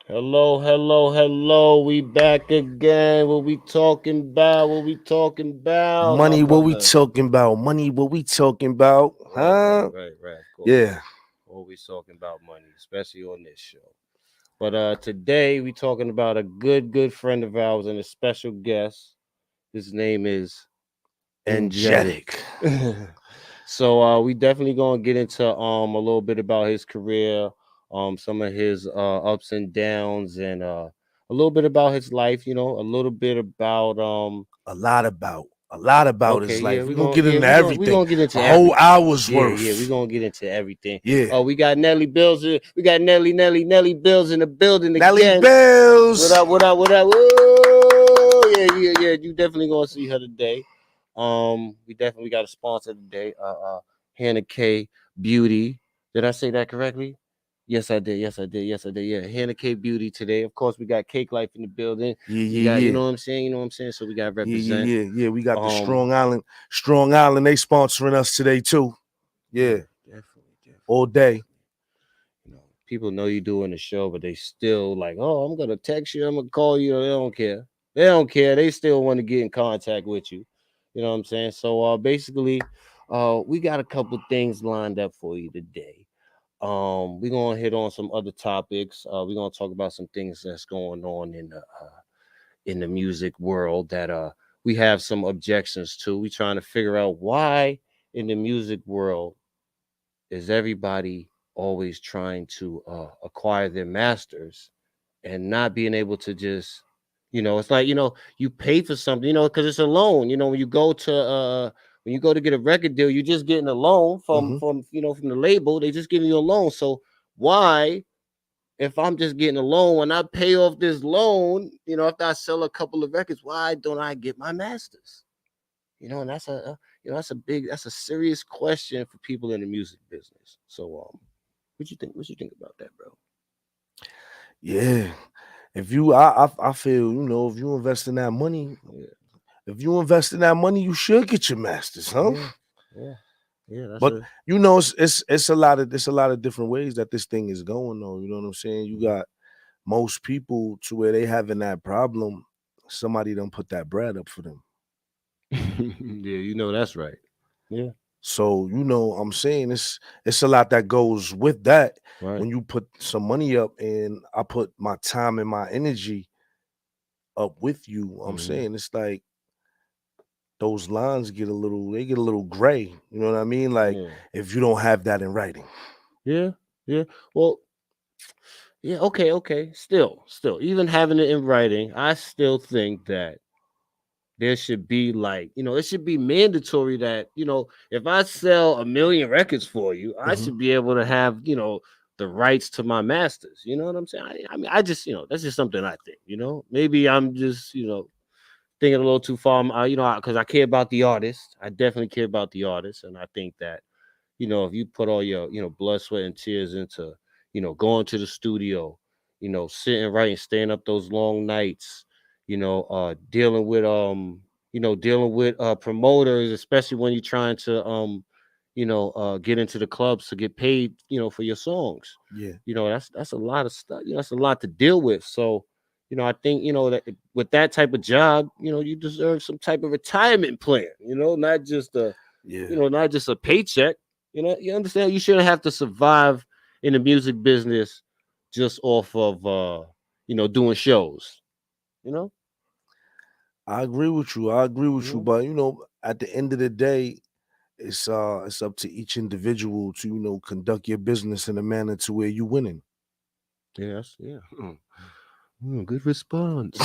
Hello, hello, hello. We back again. What we talking about? What we talking about, my Money, what we brother? talking about? Money, what we talking about? Huh? Right. Of course. Yeah. Always talking about money, especially on this show. But today we talking about a good friend of ours and a special guest. His name is Enjetic. Enjetic. So we definitely gonna get into a little bit about his career, some of his ups and downs, and a little bit about his life. A little bit about A lot about. A lot about his Okay, yeah, life. We're gonna get into we everything. gonna get into A whole everything. hour's Yeah, we worth. gonna get into everything. Yeah. Oh, we got Nelly Bills. We got Nelly Bills in the building Nelly again. What Bells. up? What up? Whoa! Yeah. You definitely gonna see her today. We definitely got a sponsor today. Hannah K Beauty. Did I say that correctly? Yes, I did. Yes, I did. Yeah, Hannah K Beauty today. Of course, we got Cake Life in the building. Yeah, We got, yeah, yeah. you know what I'm saying. So we got to Yeah, represent. yeah, yeah, yeah. We got the Um, Strong Island. Strong Island, they sponsoring us today too. yeah, Yeah. definitely. All day. People know you doing the show, but they still like, oh, I'm gonna text you, I'm gonna call you. They don't care. They don't care. They still want to get in contact with you. You know what I'm saying? So basically, we got a couple things lined up for you today. We're gonna hit on some other topics. We're gonna talk about some things that's going on in the music world that we have some objections to. We trying to figure out why in the music world is everybody always trying to acquire their masters and not being able to just, it's like, you pay for something, because it's a loan. When you go to get a record deal, you're just getting a loan from Hmm. from the label. They just giving you a loan. So why, if I'm just getting a loan, when I pay off this loan, after I sell a couple of records, why don't I get my masters? And that's a serious question for people in the music business. So what you think? What you think about that, bro? Yeah. If you I feel, if you invest in that money, Yeah, if you invest in that money, you should get your masters, huh? yeah, yeah, yeah. That's But a it's a lot of different ways that this thing is going though. You know what I'm saying? You Mhm. got most people to where they having that problem, somebody done put that bread up for them. Yeah, that's right. Yeah, So, I'm saying it's a lot that goes with that. right. When you put some money up and I put my time and my energy up with you, I'm Hmm. saying it's like those lines get a little gray. You know what I mean? Like Yeah, if you don't have that in writing. yeah, yeah. Well, yeah. Okay. Still, even having it in writing, I still think that there should be, like, it should be mandatory that, if I sell a million records for you, I Mhm. should be able to have, the rights to my masters. You know what I'm saying? I mean, I just, that's just something I think. Maybe I'm just, thinking a little too far. Because I care about the artist. I definitely care about the artist, and I think that, if you put all your, blood, sweat, and tears into, going to the studio, sitting right and staying up those long nights, dealing with promoters, especially when you're trying to get into the clubs to get paid, for your songs. Yeah. That's a lot of stuff. That's a lot to deal with. So, I think, that with that type of job, you deserve some type of retirement plan, Yeah. not just a paycheck. You understand? You shouldn't have to survive in the music business just off of doing shows. You know? I agree with you. I agree with you. Mhm. But at the end of the day, it's up to each individual to, conduct your business in a manner to where you winning. Yes, yeah. Good response.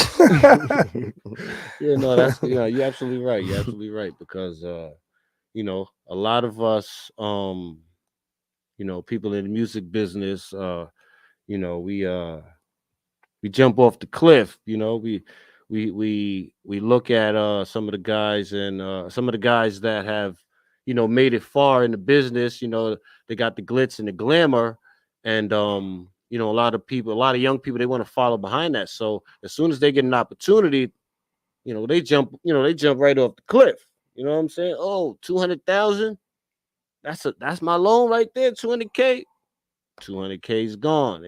Yeah, no, that's you're absolutely right. You're absolutely right because a lot of us people in the music business you know, we uh we jump off the cliff. We look at some of the guys, and some of the guys that have made it far in the business. They got the glitz and the glamour, and a lot of young people, they want to follow behind that. So as soon as they get an opportunity, they jump right off the cliff. You know what I'm saying? Oh, 200,000, that's my loan right there. 200K is gone.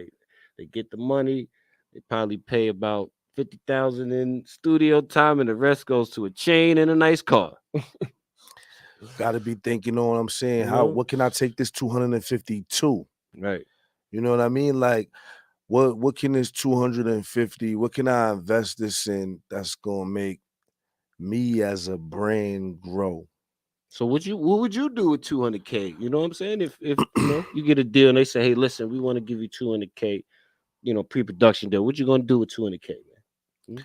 They get the money. They probably pay about 50,000 in studio time, and the rest goes to a chain and a nice car. Got to be thinking, you know what I'm saying? You know, What can I take this 250 to? right? You know what I mean? Like, what can this 250? What can I invest this in that's gonna make me as a brand grow? So what would you do with 200K? You know what I'm saying? If you know you get a deal and they say, hey, listen, we want to give you 200K, you know, pre-production deal. What you gonna do with 200K, man?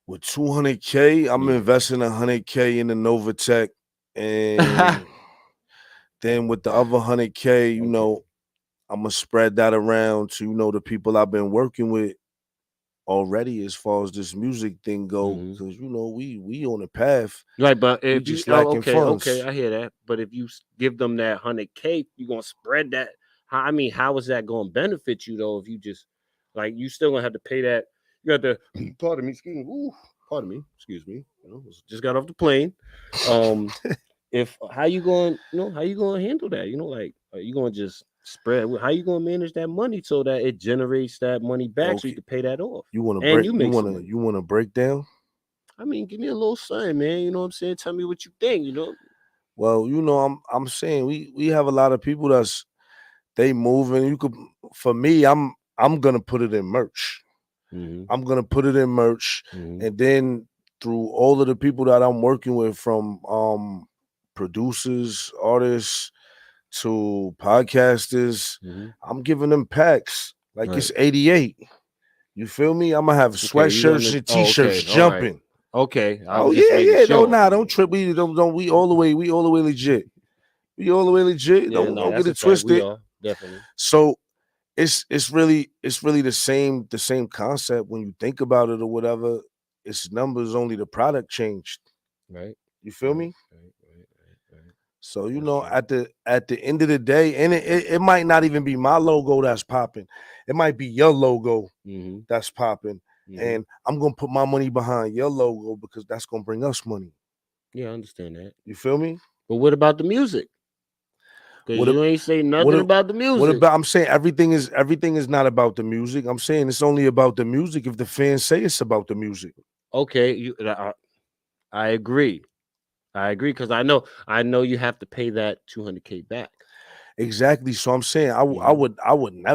With 200K, I'm Yeah. investing 100K in the Novatech, and then with the other 100K, Okay. I'm gonna spread that around to the people I've been working with already as far as this music thing go, Hmm. because we on a path. Right, but We if you just lacking okay, funds. I hear that. But if you give them that 100K, you gonna spread that. I mean, how is that gonna benefit you though? If you just like you still gonna have to pay that. You have to pardon me, excuse me. Ooh, pardon me, excuse me. You know, just got off the plane. Um, if how you going, how you gonna handle that? You know, like are you gonna just spread? How you gonna manage that money so that it generates that money back so you Okay, can pay that off you want to and break? you You make want some to money? you want to break down? I mean, give me a little sign, man. You know what I'm saying? Tell me what you think. You know. Well, I'm saying we have a lot of people that's they moving. You could For me, I'm gonna put it in merch. Mm-hmm. I'm gonna put it in merch, Mm-hmm. and then through all of the people that I'm working with, from producers, artists to podcasters, Mm-hmm. I'm giving them packs like Right. it's 88. You feel me? I'm gonna have Okay. You sweatshirts gonna? and Oh, t-shirts okay. All right. jumping. Okay. I Oh was just yeah, making yeah. Don't sure. nah, don't trip. We don't we all the way legit. We all the way legit. Yeah. No, Don't get that's a it fact. We twisted. are definitely So it's really the same concept when you think about it or whatever. It's numbers, only the product changed. right. You feel Right. me? Right. Right. Right. Right. So That's true. at the end of the day, and it might not even be my logo that's popping. It might be your logo Mm-hmm. that's popping. Mm-hmm. And I'm gonna put my money behind your logo because that's gonna bring us money. Yeah, I understand that. You feel me? But what about the music? Because What a- you ain't say what nothing a- about the what music. about I'm saying everything is not about the music. I'm saying it's only about the music if the fans say it's about the music. Okay. I agree. I agree because I know you have to pay that 200K back. Exactly. So I'm saying Mm-hmm.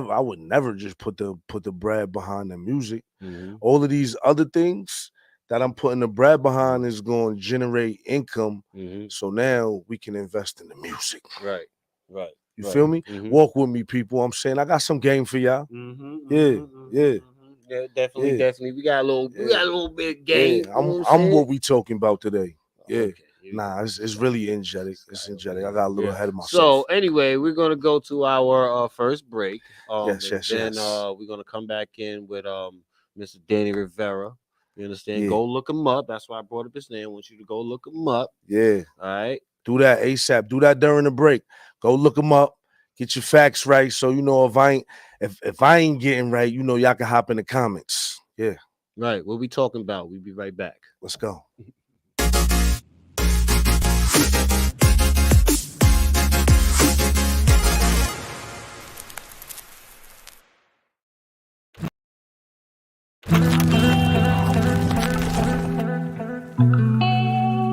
I would never just put the bread behind the music. Mm-hmm. All of these other things that I'm putting the bread behind Mm-hmm. is going to generate income. Mm-hmm. So now we can invest in the music. Right. Right. You Right. feel me? Mm-hmm. Walk with me, people. I'm saying I got some game for y'all. Mm-hmm, Yeah, mm-hmm, mm-hmm, yeah, mm-hmm. Yeah, definitely, yeah, definitely. We yeah, got a little bit of yeah. game. You know I'm what I'm I'm saying? what we talking about today. Yeah. Okay, here we go. Nah, it's Sky, really energetic. It's sky over energetic. I there. got a little Yeah. ahead of So myself. anyway, we're gonna go to our first break. Yes, And yes, then yes. we're gonna come back in with Mr. Danny Rivera. You understand? Yeah, Go look him up. That's why I brought up his name. I want you to go look him up. yeah. All right. Do that ASAP. Do that during the break. Go look them up. Get your facts right. So if I ain't getting right, y'all can hop in the comments. Yeah, Right. What we talking about? We'll be right back. let's go.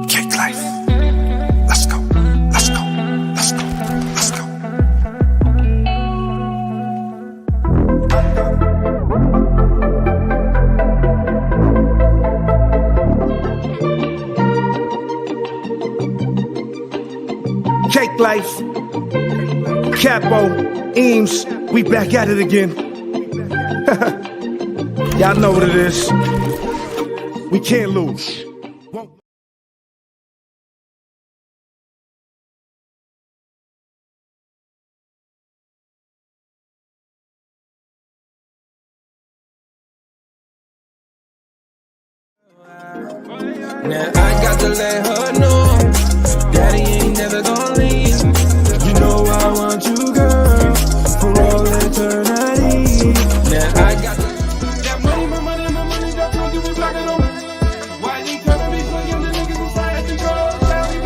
Cake life. Let's go. Let's go. Let's go. Let's go. Cake life. Capo. Eames. We back at it again. Y'all know what it is. We can't lose. Now I got to let her know Daddy ain't never gonna leave. You know I want you, girl, for all eternity. Now I got that money, my money, that's gonna give me back on. Why you tryna be so young, the niggas inside control? Tell me,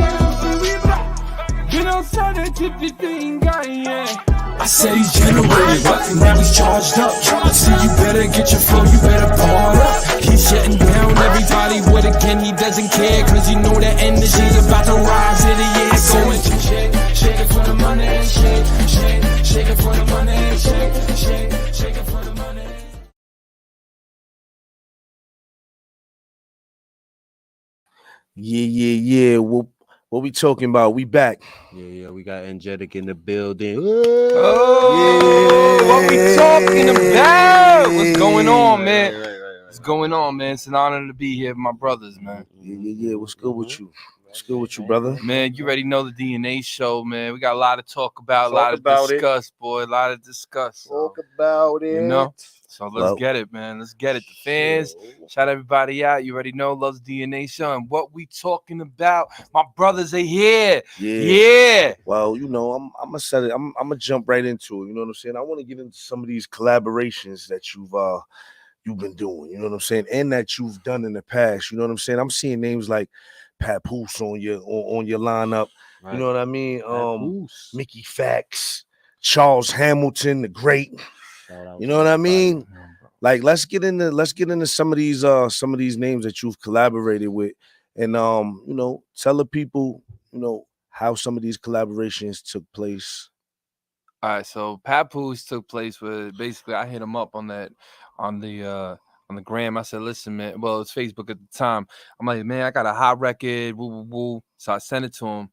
we block. Been outside that tippy thing, guy, yeah. I said he's generated, but now he's charged up. So you better get your flow, you better bar up. He's shutting down everybody with a gun, he doesn't care, cause you know that energy's about to rise in the air. Going shake it for the money, shake it for the money, shake it for the money. Yeah. What we talking about? We back. Yeah, we got Enjetic in the building. Oh, what we talking about? What's going on, man? Right. What's going on, man? It's an honor to be here with my brothers, man. Yeah. What's good with you? What's good with you, brother? Man, you already know the DNA show, man. We got a lot to talk about, a lot to about it. discuss, boy. A lot to discuss. Talk about it. You know? So let's get it, man. Let's get it. The fans, shout everybody out. You already know, loves DNA show. And what we talking about, my brothers are here. Yeah. Well, you know, I'm gonna set it. I'm gonna jump right into it. You know what I'm saying? I want to get into some of these collaborations that you've been doing. You know what I'm saying? And that you've done in the past. You know what I'm saying? I'm seeing names like Papoose on your lineup. Right. You know what I mean? Papoose. Mickey Fax, Charles Hamilton, the great. You know what I mean? Like let's get into some of these names that you've collaborated with, and you know, tell the people, you know, how some of these collaborations took place. All right, so Papoose took place with basically I hit him up on the gram. I said, listen, man. Well, it's Facebook at the time. I'm like, man, I got a hot record. Woo. So I sent it to him.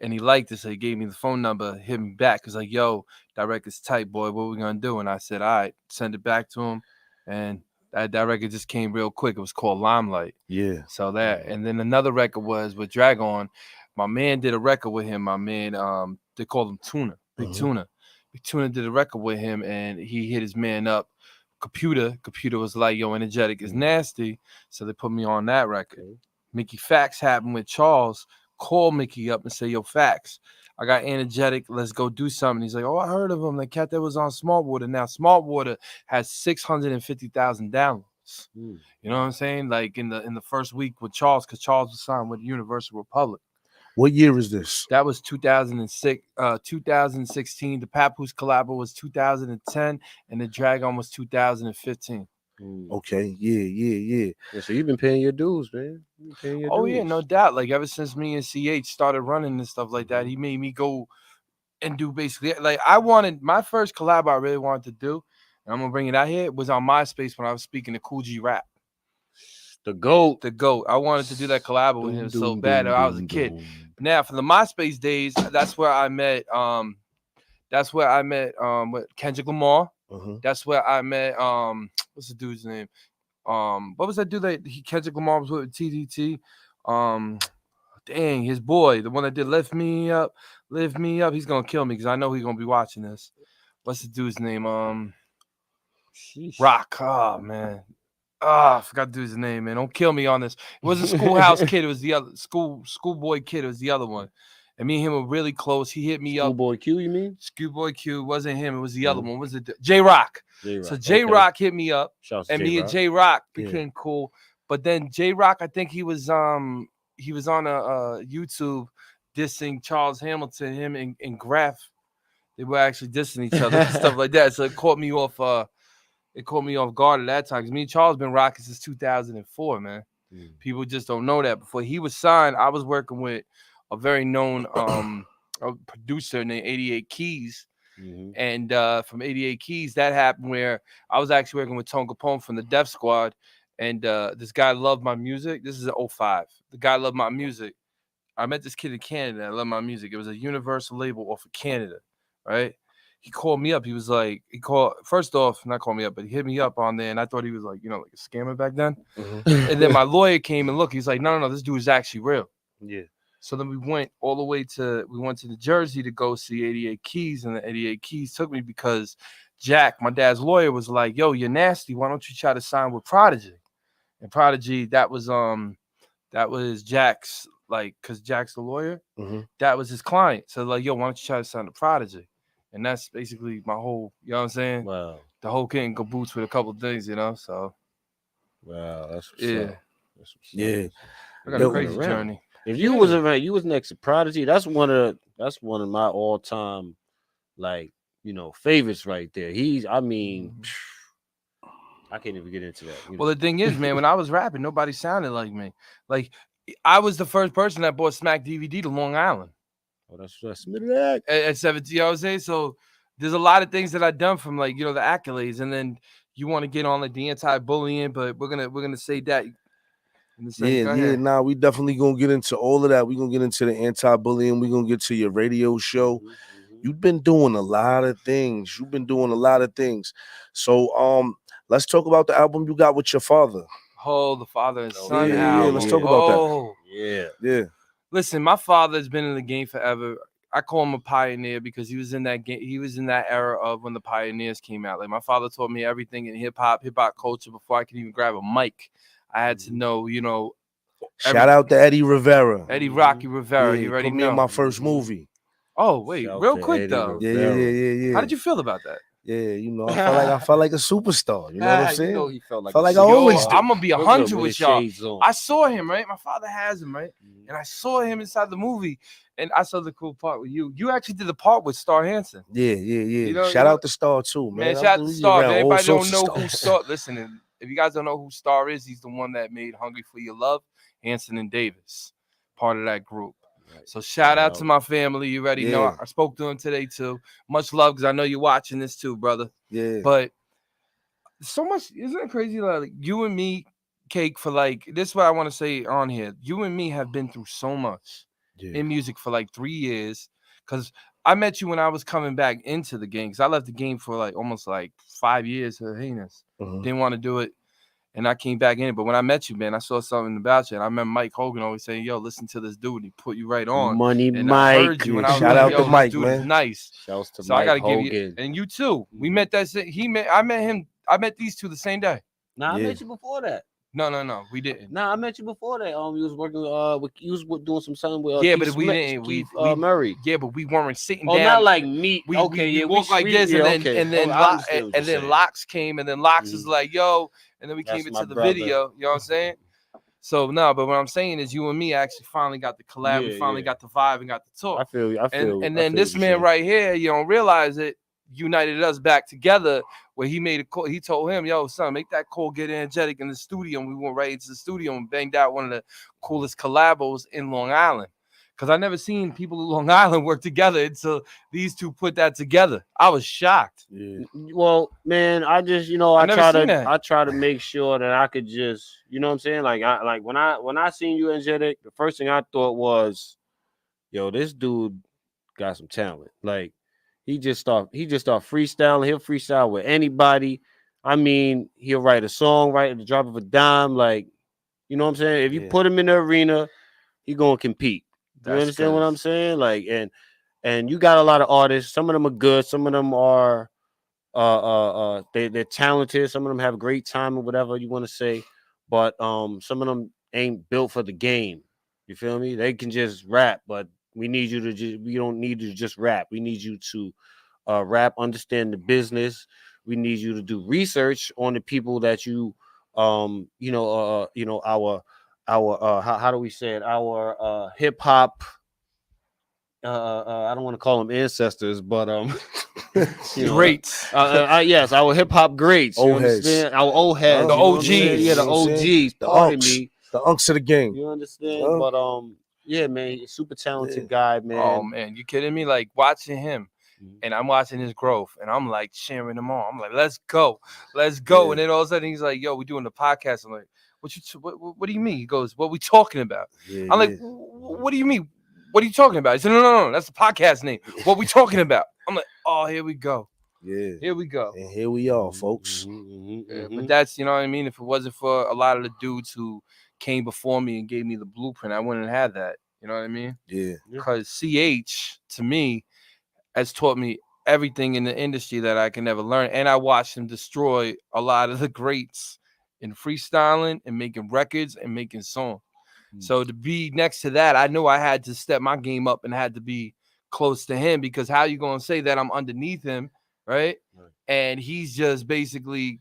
And he liked it, so he gave me the phone number, hit me back. He's like, yo, that record's tight, boy. What we gonna do? And I said, all right, send it back to him. And that record just came real quick. It was called Limelight. Yeah. So that, and then another record was with Dragon. My man did a record with him. My man, they called him Tuna, Big Tuna. Big Tuna did a record with him, and he hit his man up. Computer was like, yo, Enjetic is nasty. So they put me on that record. Mickey Fax happened with Charles. Call Mickey up and say, yo, Fax, I got Enjetic. Let's go do something. He's like, oh, I heard of him. The cat that was on Smart Water. Now, Smart Water has 650,000 downloads. You know what I'm saying? Like in the first week with Charles, because Charles was signed with Universal Republic. What year is this? That was 2006, 2016. The Papoose collabo was 2010, and the Dragon was 2015. Okay, yeah. So you've been paying your dues, man. Yeah, no doubt. Like ever since me and CH started running and stuff like that, he made me go and do basically like I wanted my first collab I really wanted to do, and I'm gonna bring it out here, was on MySpace when I was speaking to Cool G Rap. The GOAT. I wanted to do that collab with him so bad. I was a kid. Now for the MySpace days, that's where I met with Kendrick Lamar. That's where I met what's the dude's name? What was that dude that Kendrick Lamar was with TDT? Dang, his boy, the one that did Lift Me Up. He's gonna kill me because I know he's gonna be watching this. What's the dude's name? Rock. Oh man. I forgot the dude's name, man. Don't kill me on this. It wasn't Schoolhouse Kid. It was the other Schoolboy Kid. It was the other one. And me and him were really close. He hit me up. Schoolboy Q, you mean? Schoolboy Q wasn't him. It was the other one. Was it J-Rock? So J-Rock hit me up, and me and J-Rock became cool. But then J-Rock, I think he was on a YouTube dissing Charles Hamilton. Him and Graf, they were actually dissing each other and stuff like that. So it caught me off. It caught me off guard at that time because me and Charles been rocking since 2004, man. People just don't know that. Before he was signed, I was working with a very known a producer named 88 Keys. And from 88 Keys, that happened where I was actually working with Tone Capone from the Def Squad. And this guy loved my music. This is an 05. The guy loved my music. I met this kid in Canada that loved my music. It was a Universal label off of Canada, right? He called me up. He was like, first off, not call me up, but he hit me up on there. And I thought he was like, like a scammer back then. And then my lawyer came and looked. He's like, no, this dude is actually real. Yeah. So then we went to New Jersey to go see 88 Keys. And the 88 Keys took me because Jack, my dad's lawyer, was like, yo, you're nasty. Why don't you try to sign with Prodigy? And Prodigy, that was Jack's, like, because Jack's the lawyer. That was his client. So like, yo, why don't you try to sign to Prodigy? And that's basically my whole, you know what I'm saying? Wow. The whole kit and caboodle with a couple of things, so. Wow, that's what's yeah. up. That's what's Yeah. I got a crazy journey. If you was around, you was next to Prodigy. That's one of my all-time, like, favorites right there. I mean, I can't even get into that. Well, the thing is, man, when I was rapping, nobody sounded like me. Like, I was the first person that bought Smack DVD to Long Island. Oh, that's at 17, you know what I'm saying? So there's a lot of things that I've done from, like, the accolades, and then you want to get on like the anti-bullying, but we're gonna say that. Nah, we definitely gonna get into all of that. We're gonna get into the anti-bullying. We're gonna get to your radio show. You've been doing a lot of things. So let's talk about the album you got with your father. Oh, the father and son album. Yeah, let's talk about that. Yeah. Listen, my father's been in the game forever. I call him a pioneer because he was in that game. He was in that era of when the pioneers came out. Like, my father taught me everything in hip hop culture before I could even grab a mic. I had to know, Shout out to Eddie Rivera. Eddie Rocky Rivera. Yeah, you already put me know. in my first movie. Oh, wait, real quick though. Yeah. How did you feel about that? Yeah, I felt like a superstar. You know what I'm saying? He felt like I always do. I'm gonna be 100 with y'all. I saw him, right? My father has him, right? And I saw him inside the movie, and I saw the cool part with you. You actually did the part with Star Hansen. Yeah. Shout out to Star too, man. Shout out to Star. Man. Everybody don't know who Star. Listen, if you guys don't know who Star is, he's the one that made "Hungry for Your Love." Hansen and Davis, part of that group. Right. So shout out to my family. You already know. I spoke to him today too. Much love, because I know you're watching this too, brother. Yeah. But so much, isn't it crazy? Like, you and me, Cake, for like, this is what I want to say on here. You and me have been through so much in music for like 3 years. Because I met you when I was coming back into the game. Because I left the game for like almost like 5 years of heinous. Didn't want to do it. And I came back in it. But when I met you, man, I saw something about you. And I remember Mike Hogan always saying, yo, listen to this dude. And he put you right on. Money and Mike. I heard you. And I was shout like, out to Mike, man. Nice. Shouts to so Mike I got to Hogan. give you. And you too. We met that. I met him. I met these two the same day. Nah, I met you before that. No, we didn't. Nah, I met you before that. You was working you was doing some something with but Keith we didn't. Keith Murray. Yeah, but we weren't sitting down. Not like me. We walked like this, and then Locks came, and then Locks is like, yo, and then we came into the video. You know what I'm saying? So no, but what I'm saying is, you and me actually finally got the collab. We finally got the vibe and got the talk. I feel you. And then this man right here, you don't realize it, united us back together, where he made a call. He told him, yo, son, make that call, get Enjetic in the studio. And we went right into the studio and banged out one of the coolest collabos in Long Island. Because I never seen people in Long Island work together until these two put that together. I was shocked. Yeah. Well, man, I just, I try to make sure that I could just, you know what I'm saying? Like when I seen you, Enjetic, the first thing I thought was, yo, this dude got some talent. Like, he just start freestyling. He'll freestyle with anybody. I mean, he'll write a song right at the drop of a dime. Like, you know what I'm saying? If you put him in the arena, he gonna compete. You understand what I'm saying? Like, and you got a lot of artists. Some of them are good. Some of them are they're talented. Some of them have great time or whatever you want to say. But some of them ain't built for the game. You feel me? They can just rap, but we need you to we don't need you to just rap. We need you to rap, understand the business. We need you to do research on the people that you our how do we say it? Our hip hop. I don't want to call them ancestors, but greats. Yes, our hip hop greats. Old heads. Our old heads. The OGs. Yeah, the OGs. Pardon me. The unks of the game. You understand? But yeah, man, super talented guy, man. Oh man, you kidding me? Like, watching him. And I'm watching his growth, and I'm like cheering him on. I'm like, let's go. Yeah. And then all of a sudden he's like, yo, we're doing the podcast. I'm like, what do you mean? He goes, what we talking about? I'm like, what do you mean? What are you talking about? He said, no, that's the podcast name. What we talking about? I'm like, oh, here we go. Yeah. Here we go. And here we are, folks. But that's, you know what I mean? If it wasn't for a lot of the dudes who came before me and gave me the blueprint, I wouldn't have had that. You know what I mean? Yeah. Because CH, to me, has taught me everything in the industry that I can never learn. And I watched him destroy a lot of the greats in freestyling and making records and making songs. So to be next to that, I knew I had to step my game up and had to be close to him, because how you going to say that I'm underneath him, right? And he's just basically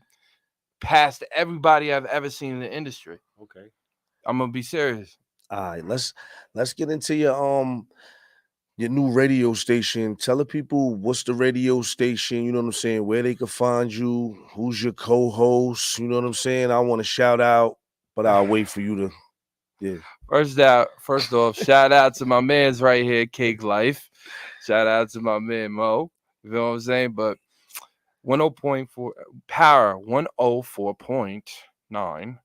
past everybody I've ever seen in the industry. Okay. I'm going to be serious. All right, let's get into your your new radio station. Tell the people what's the radio station, you know what I'm saying, where they can find you, who's your co-host, you know what I'm saying? I want to shout out, but I'll wait for you to, yeah. First off, shout out to my man's right here, Cake Life. Shout out to my man Mo. You know what I'm saying? But 10.4 power, 104.9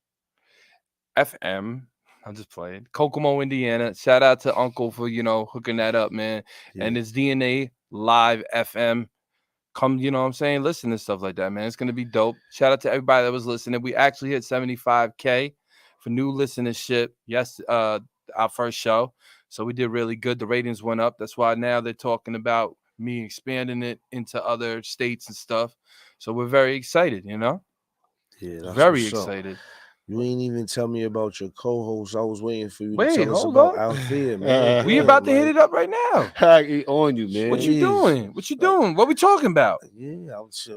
FM. I'm just playing. Kokomo, Indiana. Shout out to Uncle for, hooking that up, man. Yeah. And it's DNA Live FM. Come, you know what I'm saying? Listen to stuff like that, man. It's going to be dope. Shout out to everybody that was listening. We actually hit 75K for new listenership. Yes, our first show. So we did really good. The ratings went up. That's why now they're talking about me expanding it into other states and stuff. So we're very excited, Yeah, that's very excited. You ain't even tell me about your co-host. I was waiting for you to tell us about out there, man. We about to hit it up right now. On you, man. What you doing? What we talking about? Yeah, I was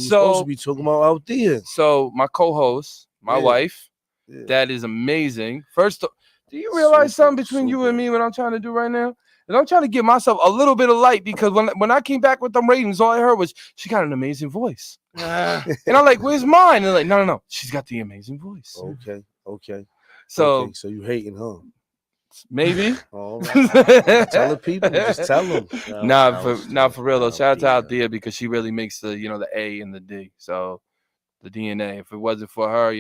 supposed to be talking about out there. So my co-host, my wife, that is amazing. First, do you realize something between you and me what I'm trying to do right now? And I'm trying to give myself a little bit of light because when I came back with them ratings, all I heard was she got an amazing voice. And I'm like, where's mine? And like, no, she's got the amazing voice. Okay. So you hating, huh? Maybe. All right. Tell the people, just tell them. For real though. Shout out to Althea because she really makes the the A and the D. So the DNA. If it wasn't for her,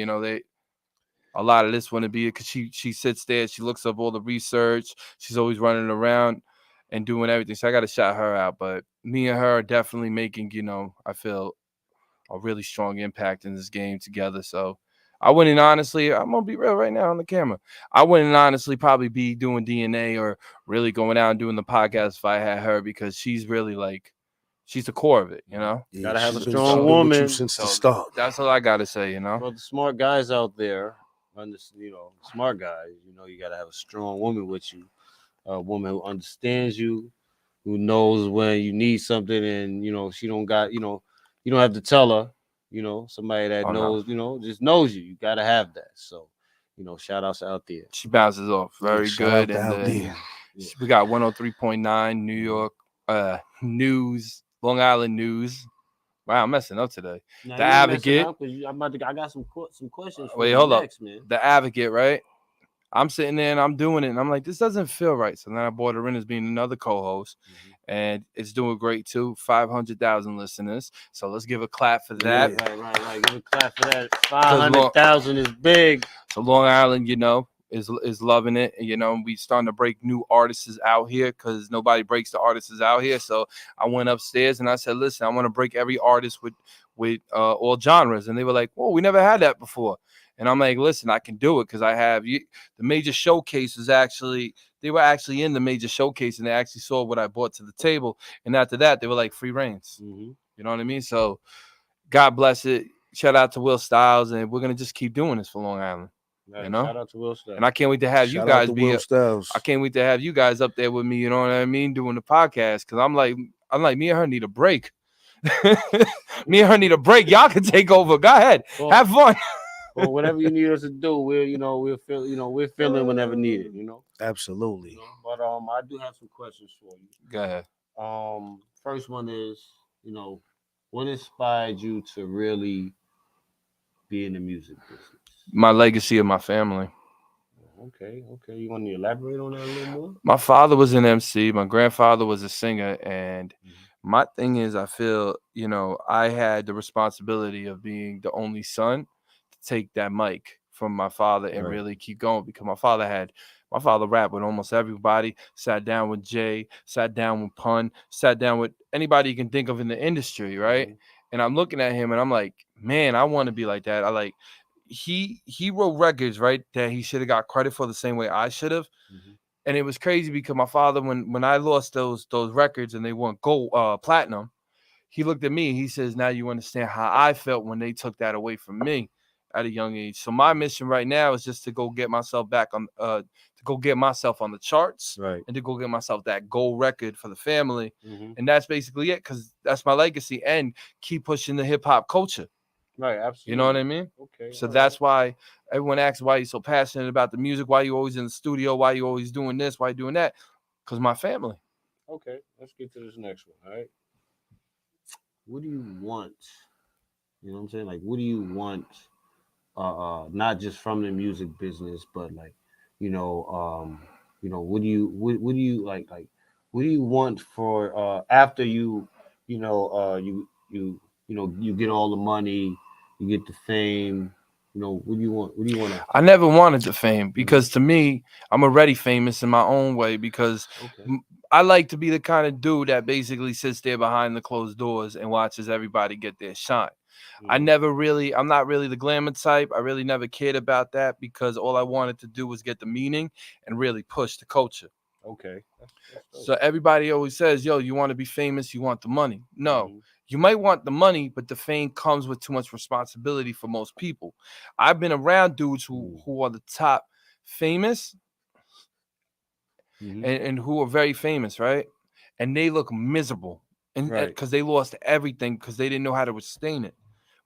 a lot of this wouldn't be it because she sits there, she looks up all the research, she's always running around and doing everything. So I got to shout her out. But me and her are definitely making, I feel a really strong impact in this game together. So I wouldn't honestly, I'm gonna be real right now on the camera. I wouldn't honestly probably be doing DNA or really going out and doing the podcast if I had her because she's really she's the core of it, Yeah, gotta have a strong woman since the start. That's all I gotta say, For the smart guys out there, smart guys, you gotta have a strong woman with you, a woman who understands you, who knows when you need something, and she don't got, you don't have to tell her, somebody that knows, just knows you. You gotta have that. So, shout outs out there. She bounces off very good, and we got 103.9 New York news, Long Island news. Wow, I'm messing up today. Now, the Advocate. I got some questions. Wait, hold up. Man. The Advocate, right? I'm sitting there and I'm doing it, and I'm like, this doesn't feel right. So then I brought her in as being another co-host, and it's doing great too. 500,000 listeners. So let's give a clap for that. Right. Give a clap for that. 500,000 is big. So Long Island, is loving it. We starting to break new artists out here because nobody breaks the artists out here. So I went upstairs and I said, listen, I want to break every artist with all genres. And they were like, whoa, we never had that before. And I'm like, listen, I can do it because I have the major showcase they were actually in the major showcase and they actually saw what I brought to the table. And after that, they were like free reigns. You know what I mean? So God bless it. Shout out to Will Styles. And we're going to just keep doing this for Long Island. Shout out to Will Styles. And I can't wait to have you guys be. I can't wait to have you guys up there with me. You know what I mean, doing the podcast because I'm like me and her need a break. Me and her need a break. Y'all can take over. Go ahead, have fun. Well, whatever you need us to do, we'll fill in whenever needed. Absolutely. But I do have some questions for you. Go ahead. First one is, what inspired you to really be in the music business? My legacy of my family. Okay. You want to elaborate on that a little more? My father was an MC. My grandfather was a singer. And my thing is, I feel, I had the responsibility of being the only son to take that mic from my father and really keep going because my father rapped with almost everybody, sat down with Jay, sat down with Pun, sat down with anybody you can think of in the industry, right? And I'm looking at him and I'm like, man, I want to be like that. He wrote records, right, that he should have got credit for the same way I should have. And it was crazy because my father, when I lost those records and they went gold, platinum, he looked at me. He says, now you understand how I felt when they took that away from me at a young age. So my mission right now is just to go get myself back on, to go get myself on the charts, right, and to go get myself that gold record for the family. And that's basically it because that's my legacy and keep pushing the hip hop culture. Right, absolutely. You know what I mean? Okay. So that's why everyone asks why you're so passionate about the music, why you always in the studio, why you always doing this, why you doing that? Because my family. Okay, let's get to this next one. All right. What do you want? You know what I'm saying? Like, what do you want? Not just from the music business, but like, you know, what do you like, what do you want for after you know, you get all the money, you get the fame, you know, what do you want? What do you want after I never wanted the fame that? because to me, I'm already famous in my own way because Okay. I like to be the kind of dude that basically sits there behind the closed doors and watches everybody get their shine. I'm not really the glamour type. I really never cared about that because all I wanted to do was get the meaning and really push the culture. Okay. That's So everybody always says, yo, you want to be famous, you want the money. No, mm-hmm. you might want the money, but the fame comes with too much responsibility for most people. I've been around dudes who are the top famous Mm-hmm. and who are very famous, right? And they look miserable. And Right. because they lost everything because they didn't know how to sustain it.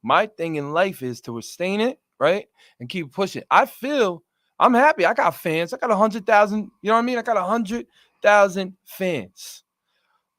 My thing in life is to sustain it, right? And keep pushing. I feel I'm happy. I got fans. I got 100,000. You know what I mean? I got 100,000 fans.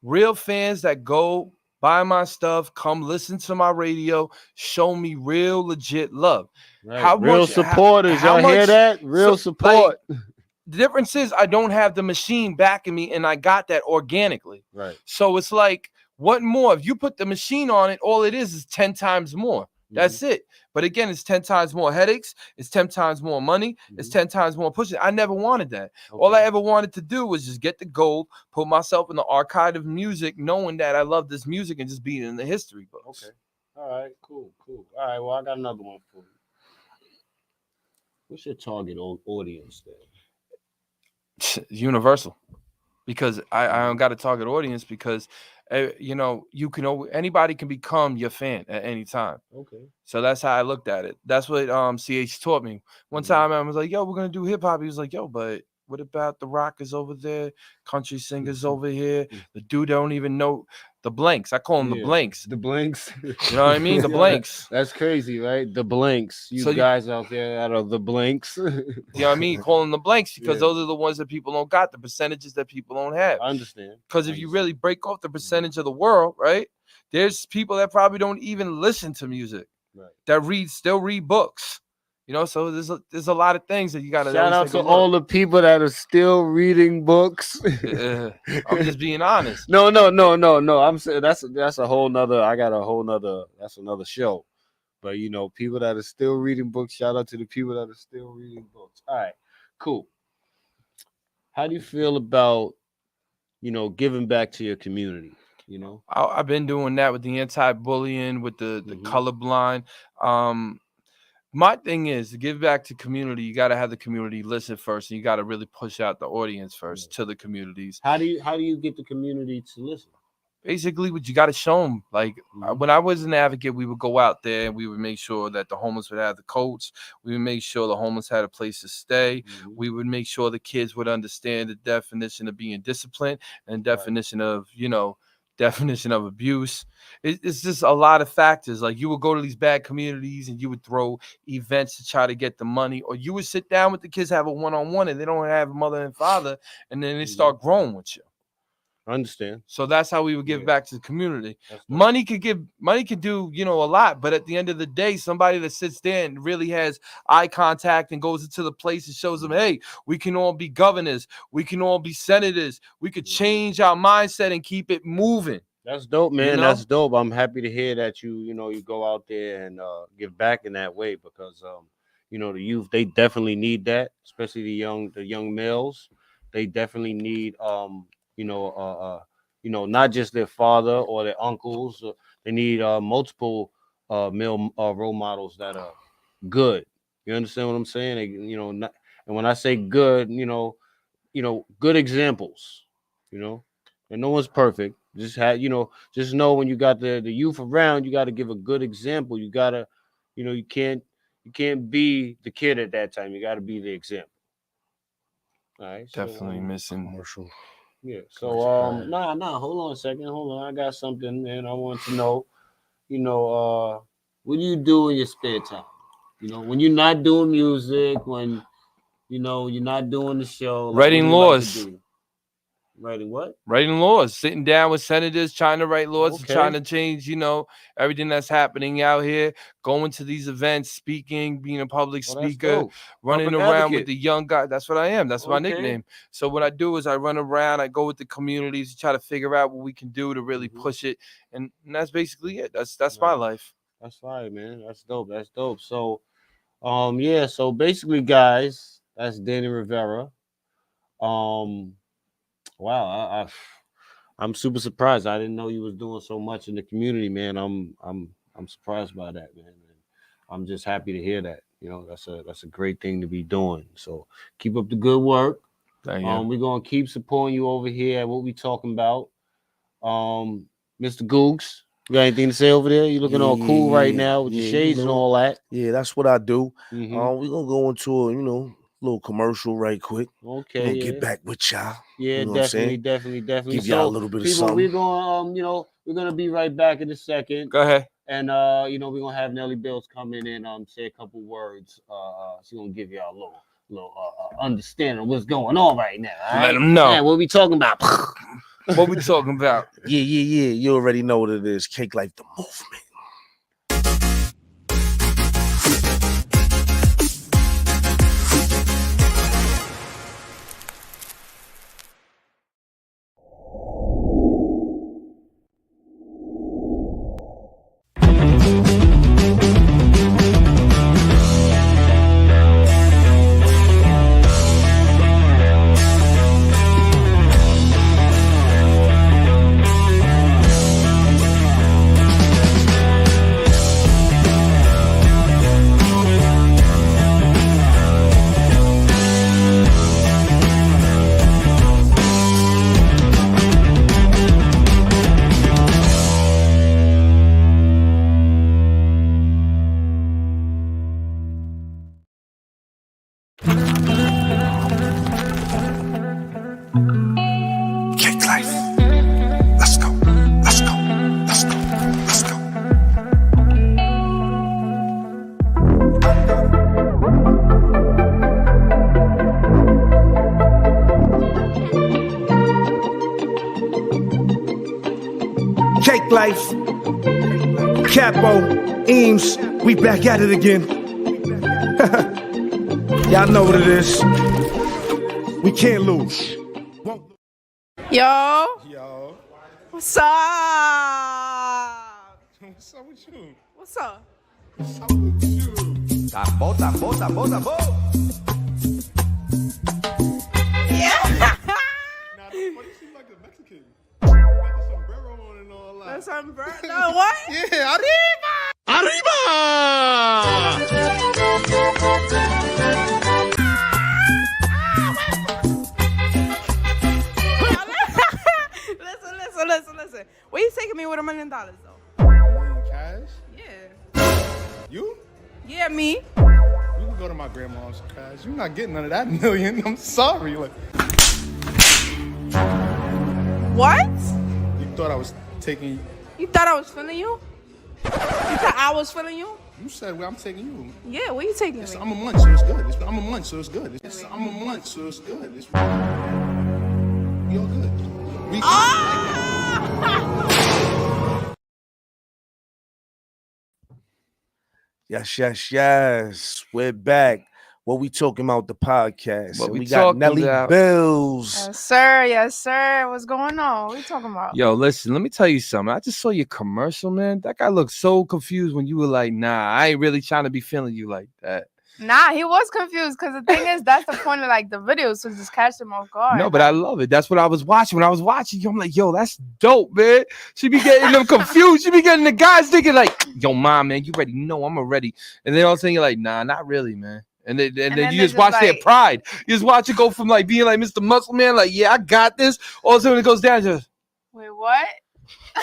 Real fans that go buy my stuff, come listen to my radio, show me real legit love. Right. Real supporters. How Y'all hear much that? Real support. Like, the difference is I don't have the machine backing me and I got that organically. Right. So it's like, what more? If you put the machine on it, all it is 10 times more. That's it. But again, it's 10 times more headaches. It's 10 times more money. It's 10 times more pushing. I never wanted that. Okay. All I ever wanted to do was just get the gold, put myself in the archive of music, knowing that I love this music and just being in the history books. Okay. All right. Cool. All right. Well, I got another one for you. What's your target audience then? Universal. Because I don't got a target audience because you know, anybody can become your fan at any time. Okay. So that's how I looked at it. That's what CH taught me. One time I was like, yo, we're gonna do hip hop. He was like, yo, but what about the rockers over there, country singers over here? The dude don't even know the blanks. I call them the blanks. The blanks. You know what I mean? The blanks. That's crazy, right? The blanks. You guys out there out of the blanks. You know what I mean? Call them the blanks because those are the ones that people don't got, the percentages that people don't have. I understand. Because if you really break off the percentage of the world, right? There's people that probably don't even listen to music. Right. That still read books. You know, so there's a lot of things that you got to shout out to all the people that are still reading books. I'm just being honest. No. I'm saying that's a whole nother. I got a whole nother. That's another show. But you know, people that are still reading books. Shout out to the people that are still reading books. All right, cool. How do you feel about, you know, giving back to your community? You know, I've been doing that with the anti-bullying, with the colorblind. My thing is to give back to community. You got to have the community listen first, and you got to really push out the audience first to the communities. How do you get the community to listen? Basically, what you got to show them. Like when I was an advocate, we would go out there and we would make sure that the homeless would have the coats. We would make sure the homeless had a place to stay. We would make sure the kids would understand the definition of being disciplined and definition of, you know, definition of abuse. It's just a lot of factors. Like you would go to these bad communities and you would throw events to try to get the money, or you would sit down with the kids, have a one-on-one, and they don't have a mother and father, and then they start growing with you. I understand. So that's how we would give back to the community. Money could do, you know, a lot, but at the end of the day, somebody that sits there and really has eye contact and goes into the place and shows them, hey, we can all be governors, we can all be senators, we could change our mindset and keep it moving. That's dope, man. You know? That's dope. I'm happy to hear that you go out there and give back in that way because you know, the youth, they definitely need that, especially the young males. They definitely need not just their father or their uncles. They need multiple male role models that are good. You understand what I'm saying? They, and when I say good, good examples. And no one's perfect. Just know when you got the youth around, you got to give a good example. You gotta, you can't be the kid at that time. You got to be the example. All right. Definitely missing commercial. Yeah. So hold on a second. Hold on. I got something and I want to know, what do you do in your spare time? When you're not doing music, when you're not doing the show. Writing laws. Writing what? Writing laws, sitting down with senators, trying to write laws, trying to change, everything that's happening out here, going to these events, speaking, being a public speaker, running around with the young guy. That's what I am. That's my nickname. So what I do is I run around, I go with the communities, try to figure out what we can do to really push it. And that's basically it. That's my life. That's right, man. That's dope. That's dope. So, so basically, guys, that's Danny Rivera. Wow, I'm super surprised. I didn't know you was doing so much in the community, man. I'm surprised by that, man. I'm just happy to hear that. That's a great thing to be doing. So keep up the good work. Thank you. We're gonna keep supporting you over here at what we talking about. Mr. Googs, you got anything to say over there? You looking all cool right now with your shades and all that. Yeah, that's what I do. We're gonna go into a little commercial right quick. Okay, we'll get back with y'all. Yeah, definitely. Give y'all a little bit of something. We're gonna we're gonna be right back in a second. Go ahead. And we're gonna have Nelly Bills come in and say a couple words. She's gonna give y'all a little understanding of what's going on right now. Let them know. Man, what we talking about? What we talking about? Yeah. You already know what it is. Cake Life, the movement. Cake Life, Capo, Eames, we back at it again. Y'all know what it is. We can't lose. Yo. Yo. What's up? What's up with you? What's up? What's up with you? Tambo. Yeah. Nah, you seem like a Mexican. You got the sombrero on and all that. The sombrero? No, what? Yeah, arriba! Listen. Where you taking me with $1 million, though? Cash? Yeah. You? Yeah, me. You can go to my grandma's cash. You're not getting none of that million. I'm sorry. Like, What? you thought I was taking. You thought I was feeling you? You thought I was feeling you? You said where I'm taking you. Yeah, where you taking me? I'm a munch, so it's good. I'm a munch, so it's good. I'm a munch, so it's good. We all good. We Yes. We're back. What we talking about, the podcast? What we got talking Nelly about? Bills. Yes, sir. What's going on? What are you talking about? Yo, listen, let me tell you something. I just saw your commercial, man. That guy looked so confused when you were like, nah, I ain't really trying to be feeling you like that. Nah, he was confused because the thing is, that's the point of like the videos, so just catch him off guard. No, but I love it. That's what I was watching. When I was watching you, I'm like, yo, that's dope, man. She be getting them confused. She be getting the guys thinking like, yo, mom, man, you ready? No, I'm ready. And then all of a sudden you're like, nah, not really, man. And then you just watch their pride. You just watch it go from like being like Mr. Muscle Man, like, yeah, I got this. All of a sudden it goes down just, wait, what?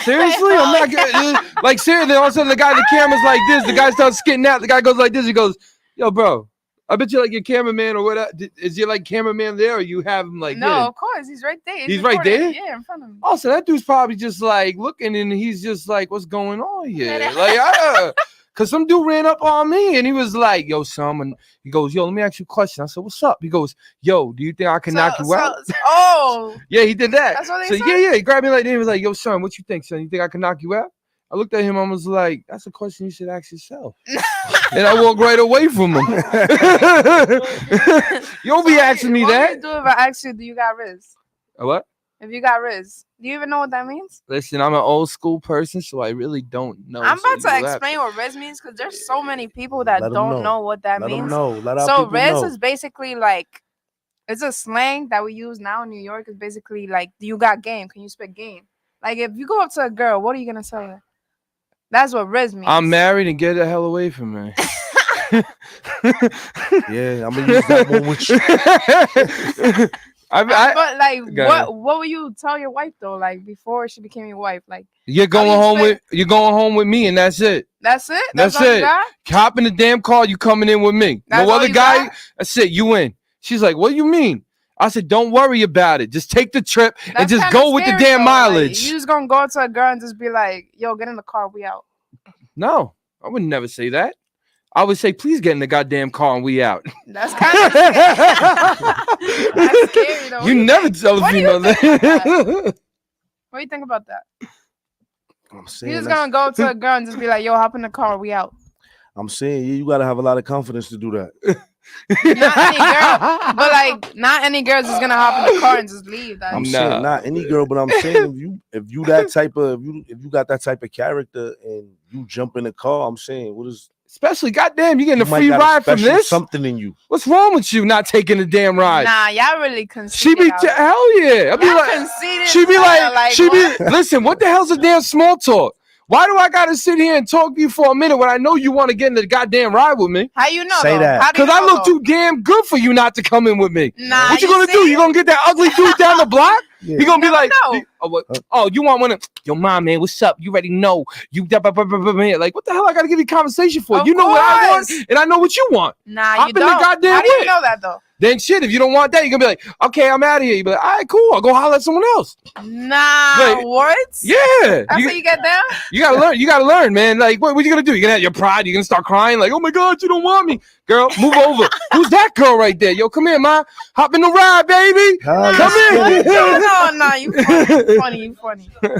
Seriously? I'm not getting like seriously. All of a sudden the guy, the camera's like this. The guy starts skitting out. The guy goes like this. He goes, yo, bro, I bet you like your cameraman or whatever. Is your like cameraman there or you have him like no, this? Of course. He's right there. He's right there? Yeah, in front of me. Oh, so that dude's probably just like looking and he's just like, what's going on here? Cause some dude ran up on me and he was like, "Yo, son," and he goes, "Yo, let me ask you a question." I said, "What's up?" He goes, "Yo, do you think I can knock you out?" Oh, yeah, he did that. That's what so they said? yeah, he grabbed me like that. He was like, "Yo, son, what you think, son? You think I can knock you out?" I looked at him. I was like, "That's a question you should ask yourself." And I walked right away from him. You don't be asking me that. What would you do if I ask you, do you got Riz? What? If you got Riz, do you even know what that means? Listen, I'm an old school person, so I really don't know. I'm about to explain what Riz means because there's so many people that don't know what that means. So Riz is basically like, it's a slang that we use now in New York. It's basically like, do you got game? Can you spit game? Like if you go up to a girl, what are you gonna tell her? That's what Riz means. I'm married and get the hell away from me. Yeah, I'm gonna use that one with you. But like, what will you tell your wife though? Like before she became your wife, like you're going home with me, and that's it. That's it. That's it. Hop in the damn car. You coming in with me? No other guy. That's it. You in? She's like, what do you mean? I said, don't worry about it. Just take the trip and just go with the damn mileage. Like, you just gonna go to a girl and just be like, yo, get in the car, we out. No, I would never say that. I would say, please get in the goddamn car and we out. That's kind of scary. That's scary though. You never tell a female that. What do you think about that? I'm saying You're just gonna go to a girl and just be like, yo, hop in the car, we out. I'm saying you gotta have a lot of confidence to do that. Not any girl, but like not any girl's just gonna hop in the car and just leave. I'm saying not any girl, but I'm saying if you got that type of character and you jump in the car, I'm saying what is especially goddamn you getting a free ride from this? Something in you. What's wrong with you not taking a damn ride? Nah, y'all really conceited. She be hell yeah. I'll be like conceited. She be listen. What the hell's a damn small talk? Why do I gotta sit here and talk to you for a minute when I know you want to get in the goddamn ride with me? How you know? Say that. Because I look too damn good for you not to come in with me. Nah, what you gonna do? You gonna get that ugly dude down the block? Yeah. You gonna be like, oh, you want one of yo, mom, man, what's up? You already know. You like, what the hell? I gotta give you conversation for? Of you know course. what I want, and I know what you want. Nah, Hop you don't. in the goddamn How do you way. know that though? Then shit, if you don't want that, you're gonna be like, okay, I'm out of here. You be like, all right, cool. I'll go holler at someone else. Nah, like, what? Yeah. That's how you get down? You gotta learn. You gotta learn, man. Like, what you gonna do? You gonna have your pride? You gonna start crying? Like, oh my god, you don't want me, girl. Move over. Who's that girl right there? Yo, come here, ma. Hop in the ride, baby. Come in. No, you funny. You funny. Don't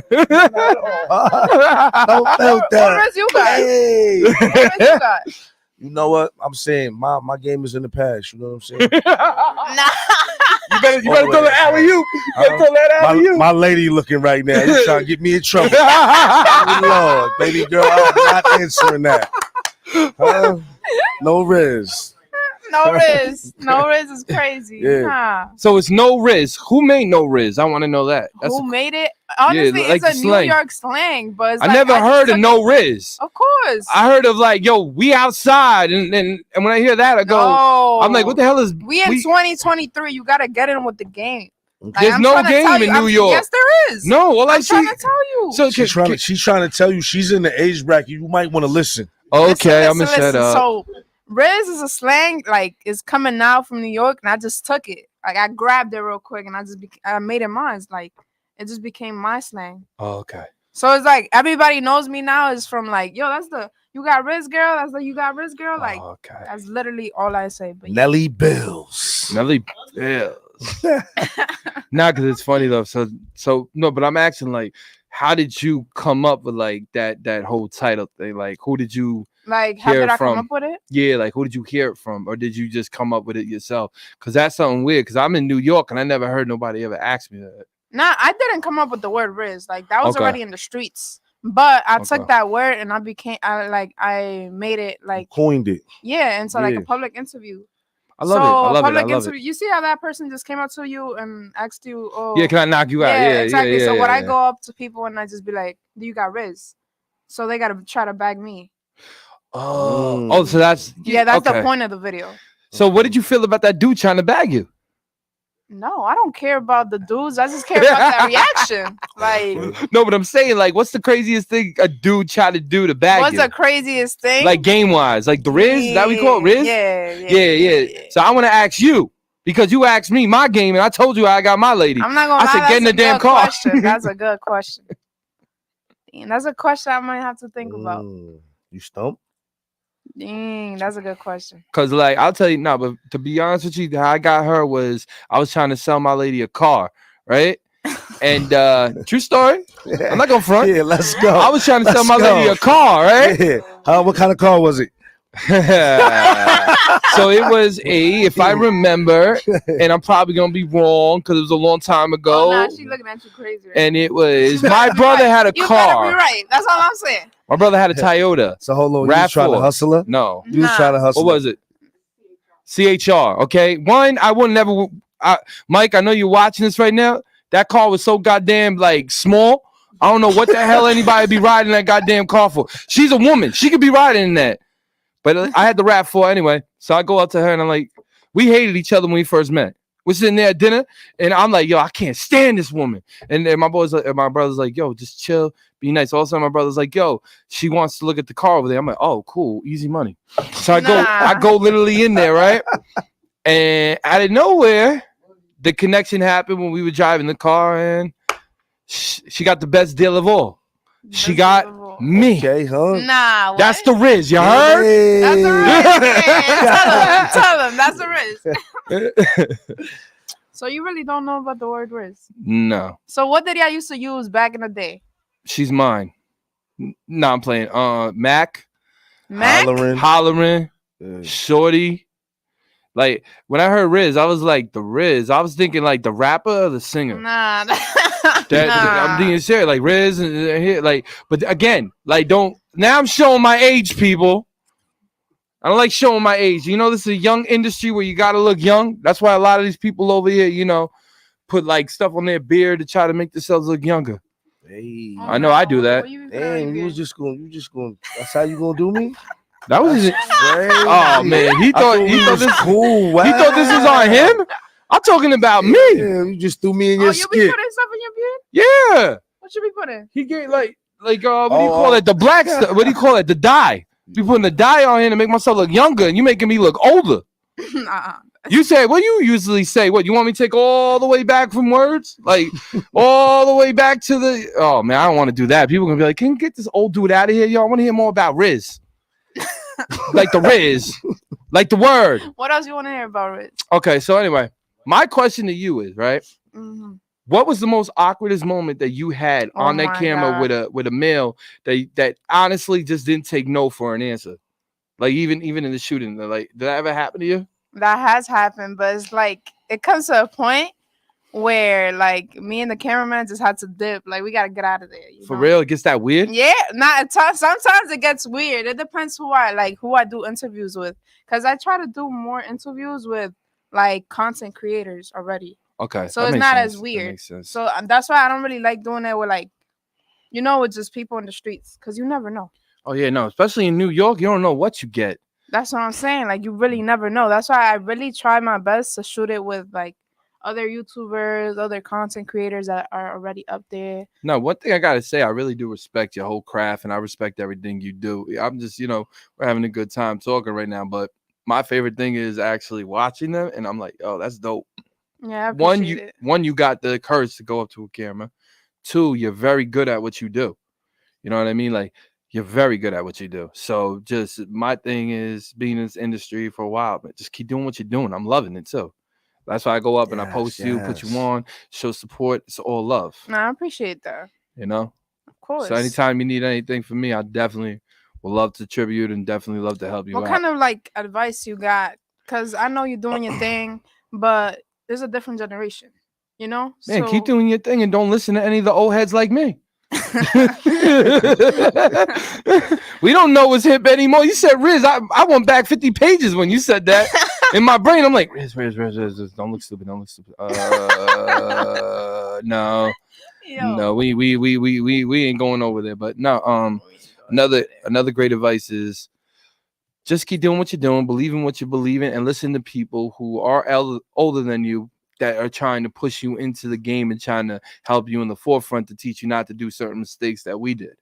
felt that. What you got? Hey. What you got? You know what? I'm saying my game is in the past. You know what I'm saying? Nah. You better throw the alley-oop. You better throw that alley-oop. My lady looking right now. You trying to get me in trouble. Lord, baby girl, I'm not answering that. No Riz. No Riz is crazy. Yeah. Huh. So it's no Riz. Who made no Riz? I want to know that. Who made it? Honestly, like it's a the slang. New York slang, but it's I never heard of no Riz. Of course. I heard of like, yo, we outside, and when I hear that, I go, I'm like, what the hell is we in 2023? You gotta get in with the game. Like, there's no game in New York. Yes, there is. No, well, I'm trying to tell you. So she's trying to tell you she's in the age bracket. You might want to listen. Okay, I'm gonna shut up. So Riz is a slang, like it's coming now from New York, and I just took it. Like I grabbed it real quick, and I made it mine. It's like it just became my slang. Oh, okay. So it's like everybody knows me now is from like, yo, that's the you got Riz girl. That's the you got Riz girl. Like that's literally all I say. But Nelly Bills. Nelly Bills. Nah, because it's funny though. So no, but I'm asking like, how did you come up with like that whole title thing? Like, who did you like? How did I come up with it? Yeah, like who did you hear it from, or did you just come up with it yourself? Because that's something weird. Because I'm in New York and I never heard nobody ever ask me that. Nah, I didn't come up with the word Riz. Like that was already in the streets. But I took that word and I made it like coined it. Yeah, into like a public interview. I love it. I love it. You see how that person just came up to you and asked you, "Oh, yeah, can I knock you out?" Yeah, exactly. Yeah, so when I go up to people and I just be like, "Do you got Riz?" So they gotta try to bag me. Oh, so that's that's the point of the video. So what did you feel about that dude trying to bag you? No, I don't care about the dudes. I just care about that reaction. Like, no, but I'm saying, like, what's the craziest thing a dude tried to do to bag you? What's the craziest thing? Like game wise, like the Riz that we call it Riz. Yeah. So I want to ask you because you asked me my game and I told you I got my lady. I'm not gonna. I said get in the damn car. That's a good question. Damn, that's a question I might have to think about. You stumped? Dang, that's a good question. Cause like I'll tell you now, but to be honest with you, how I got her was I was trying to sell my lady a car, right? And true story. I'm not gonna front. Yeah, let's go. I was trying to sell my lady a car, right? Yeah. What kind of car was it? So it was if I remember, and I'm probably gonna be wrong because it was a long time ago. Oh, nah, she looking at you crazy. Right? And it was my brother had a you car. You better be right. That's all I'm saying. My brother had a Toyota. So hold on, you was trying to hustle her? No, you was trying to hustle. What was it? CHR. Okay, one I would never. Mike, I know you're watching this right now. That car was so goddamn like small. I don't know what the hell anybody be riding that goddamn car for. She's a woman. She could be riding in that. But I had the rap for anyway. So I go up to her and I'm like, we hated each other when we first met. We're sitting there at dinner and I'm like, yo, I can't stand this woman. And then my brother's like, yo, just chill, be nice. All of a sudden my brother's like, yo, she wants to look at the car over there. I'm like, oh, cool, easy money. So I go literally in there, right? And out of nowhere, the connection happened when we were driving the car and she got the best deal of all. She got me. Okay, huh? Nah, what? That's the Riz. You heard? Hey. That's the Riz. Tell him. That's the Riz. So you really don't know about the word Riz? No. So what did y'all used to use back in the day? She's mine. No, I'm playing. Mac. Hollering. Shorty. Like when I heard Riz, I was like the Riz. I was thinking like the rapper or the singer. Nah. I'm being serious, like Riz and like. But again, like don't. Now I'm showing my age, people. I don't like showing my age. You know, this is a young industry where you gotta look young. That's why a lot of these people over here, you know, put like stuff on their beard to try to make themselves look younger. Hey, I know I do that. Damn, you just going. That's how you gonna do me? That was it. Oh man, he thought this cool. Wow. He thought this was on him. I'm talking about me. Yeah, you just threw me in your skit. You be putting stuff in your beard? Yeah. What you be putting? He gave like what do you call it? The black stuff. What do you call it? The dye. You putting the dye on here to make myself look younger, and you making me look older. You say what you usually say? What you want me to take all the way back from words, like all the way back to the? Oh man, I don't want to do that. People gonna be like, "Can you get this old dude out of here, yo? I want to hear more about Riz." Like the Riz, like the word. What else you want to hear about Riz? Okay, so anyway, my question to you is right. Mm-hmm. What was the most awkwardest moment that you had on that camera with a male that honestly just didn't take no for an answer? Like even in the shooting, like did that ever happen to you? That has happened, but it's like it comes to a point where like me and the cameraman just had to dip. Like we gotta get out of there. For real, it gets that weird. Yeah, sometimes it gets weird. It depends who I do interviews with, because I try to do more interviews with like content creators already. Okay, so it's not as weird. So that's why I don't really like doing it with like, with just people in the streets, because you never know. Oh yeah, no, especially in New York, you don't know what you get. That's what I'm saying. Like you really never know. That's why I really try my best to shoot it with like other YouTubers, other content creators that are already up there. No, one thing I gotta say, I really do respect your whole craft, and I respect everything you do. I'm just, we're having a good time talking right now, but my favorite thing is actually watching them, and I'm like, oh, that's dope. Yeah, I appreciate it. One, you got the courage to go up to a camera. Two, you're very good at what you do. You know what I mean? Like, you're very good at what you do. So just my thing is being in this industry for a while, but just keep doing what you're doing. I'm loving it too. That's why I go up and I post you, put you on, show support. It's all love. No, I appreciate that. Of course. So anytime you need anything from me, I definitely would love to tribute and definitely love to help you out. What kind of like advice you got? Because I know you're doing your thing, but there's a different generation, Man, keep doing your thing and don't listen to any of the old heads like me. We don't know what's hip anymore. You said Riz. I went back 50 pages when you said that. In my brain, I'm like, Riz. Don't look stupid. No. No, we ain't going over there. But no, another great advice is just keep doing what you're doing, believe in what you believe in, and listen to people who are older than you that are trying to push you into the game and trying to help you in the forefront to teach you not to do certain mistakes that we did.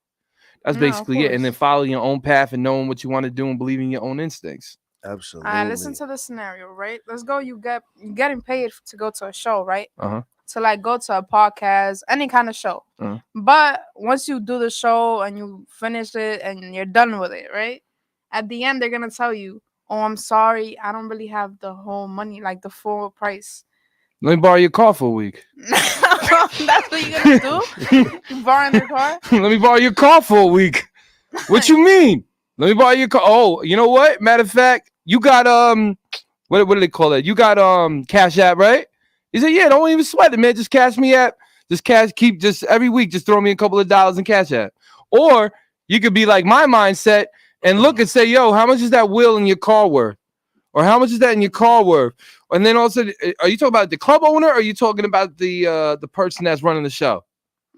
That's basically it. And then follow your own path and knowing what you want to do and believing your own instincts. Absolutely. All right, listen to the scenario, right? Let's go. You're getting paid to go to a show, right? Uh-huh. To like go to a podcast, any kind of show. Uh-huh. But once you do the show and you finish it and you're done with it, right? at the end they're gonna tell you, "Oh, I'm sorry, I don't really have the whole money, like the full price." Let me borrow your car for a week. That's what you're gonna do? You borrowing their car? Let me borrow your car for a week. What you mean? Let me borrow your car. Oh, you know what? Matter of fact, you got what do they call it? You got Cash App, right? He said, yeah, don't even sweat it, man. Just cash me app. Just every week, just throw me a couple of dollars in Cash App. Or you could be like my mindset and look and say, yo, how much is that wheel in your car worth? Or how much is that in your car worth? And then also, are you talking about the club owner or are you talking about the person that's running the show?